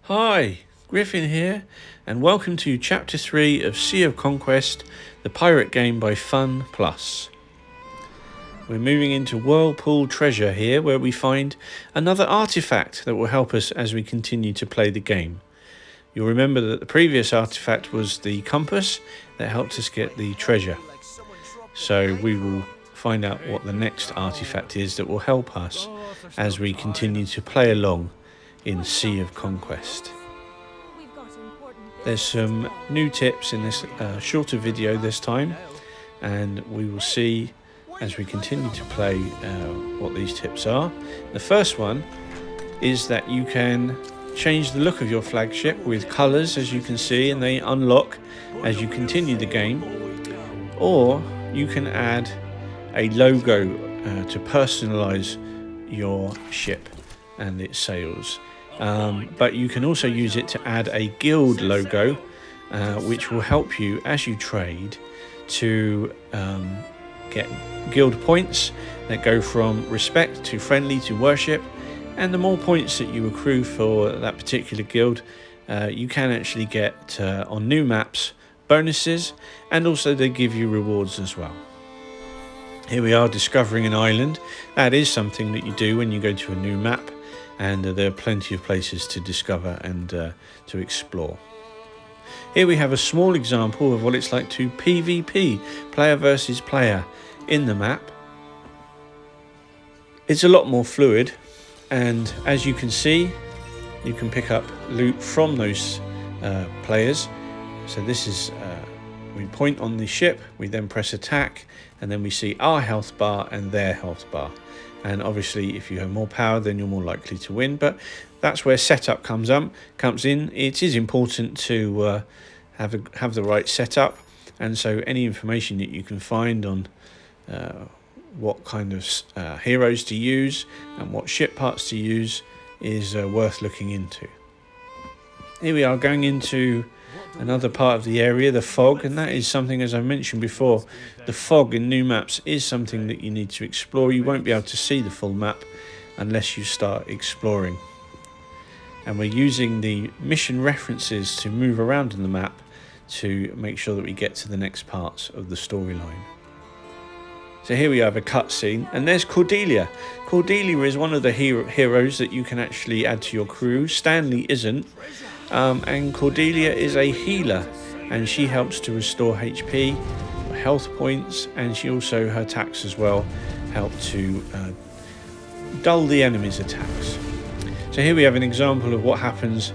Hi, Griffin here, and welcome to Chapter 3 of Sea of Conquest, the pirate game by Fun Plus. We're moving into Whirlpool Treasure here, where we find another artifact that will help us as we continue to play the game. You'll remember that the previous artifact was the compass that helped us get the treasure. So we will find out what the next artifact is that will help us as we continue to play along in Sea of Conquest. There's some new tips in this shorter video this time, and we will see as we continue to play what these tips are. The first one is that you can change the look of your flagship with colours, as you can see, and they unlock as you continue the game, or you can add a logo to personalise your ship and its sails. But you can also use it to add a guild logo, which will help you as you trade to get guild points that go from respect to friendly to worship. And the more points that you accrue for that particular guild, you can actually get on new maps bonuses, and also they give you rewards as well. Here we are discovering an island. That is something that you do when you go to a new map, and there are plenty of places to discover and to explore. Here we have a small example of what it's like to PvP, player versus player, in the map. It's a lot more fluid, and as you can see, you can pick up loot from those players. So this is, we point on the ship, we then press attack, and then we see our health bar and their health bar. And obviously, if you have more power, then you're more likely to win. But that's where setup comes in. It is important to have the right setup, and so any information that you can find on what kind of heroes to use and what ship parts to use is worth looking into. Here we are going into another part of the area, the fog, and that is something, as I mentioned before, the fog in new maps is something that you need to explore. You won't be able to see the full map unless you start exploring. And we're using the mission references to move around in the map to make sure that we get to the next parts of the storyline. So here we have a cutscene, and there's Cordelia. Cordelia is one of the heroes that you can actually add to your crew. Stanley isn't. And Cordelia is a healer, and she helps to restore HP, health points, and she also, her attacks as well, help to dull the enemy's attacks. So here we have an example of what happens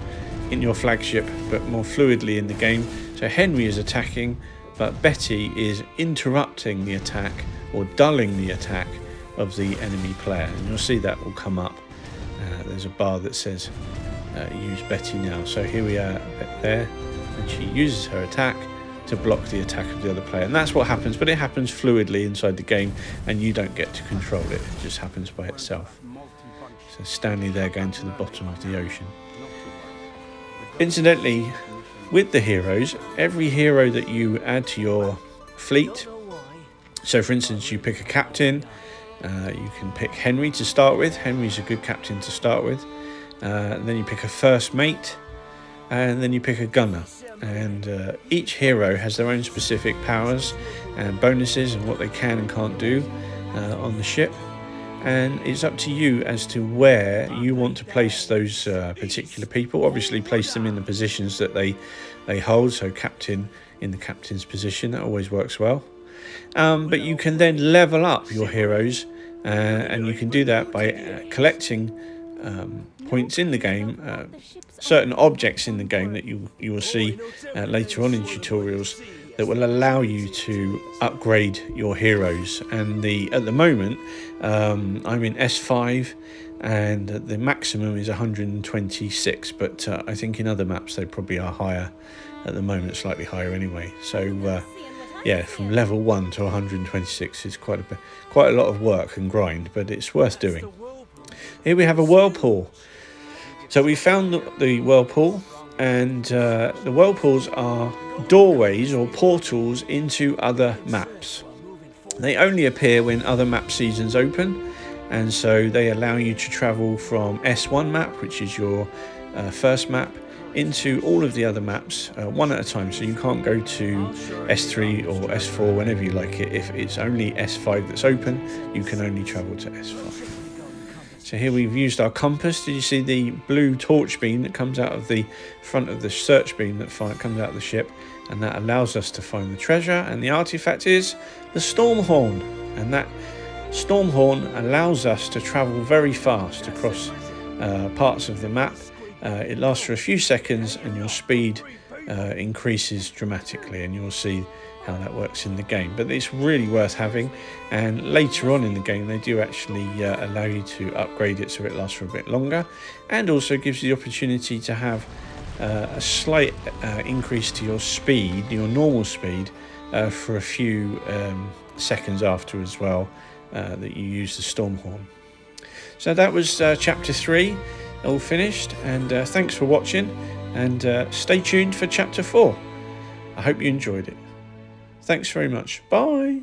in your flagship, but more fluidly in the game. So Henry is attacking, but Betty is interrupting the attack or dulling the attack of the enemy player, and you'll see that will come up. There's a bar that says use Betty now. So here we are there, and she uses her attack to block the attack of the other player, and that's what happens, but it happens fluidly inside the game and you don't get to control it. It just happens by itself. So Stanley there going to the bottom of the ocean. Incidentally, with the heroes, every hero that you add to your fleet, so for instance you pick a captain, you can pick Henry to start with. Henry's a good captain to start with. And then you pick a first mate, and then you pick a gunner, and each hero has their own specific powers and bonuses and what they can and can't do on the ship, and it's up to you as to where you want to place those particular people. Obviously place them in the positions that they hold, so captain in the captain's position, that always works well. But you can then level up your heroes, and you can do that by collecting points in the game, certain objects in the game that you will see later on in tutorials that will allow you to upgrade your heroes. And at the moment I'm in S5, and the maximum is 126, but I think in other maps they probably are higher at the moment, slightly higher anyway. So yeah, from level 1 to 126 is quite a lot of work and grind, but it's worth doing. Here we have a whirlpool. So we found the whirlpool, and the whirlpools are doorways or portals into other maps. They only appear when other map seasons open, and so they allow you to travel from S1 map, which is your first map into all of the other maps one at a time, so you can't go to S3 or S4 whenever you like it. If it's only S5 that's open, you can only travel to S5. So here we've used our compass. Did you see the blue torch beam that comes out of the front of the search beam that comes out of the ship, and that allows us to find the treasure? And the artifact is the storm horn, and that storm horn allows us to travel very fast across parts of the map. It lasts for a few seconds and your speed increases dramatically, and you'll see how that works in the game. But it's really worth having, and later on in the game they do actually allow you to upgrade it so it lasts for a bit longer, and also gives you the opportunity to have a slight increase to your speed, your normal speed, for a few seconds after as well, that you use the storm horn. So that was chapter 3 all finished, and thanks for watching, and stay tuned for chapter 4. I hope you enjoyed it. Thanks very much. Bye.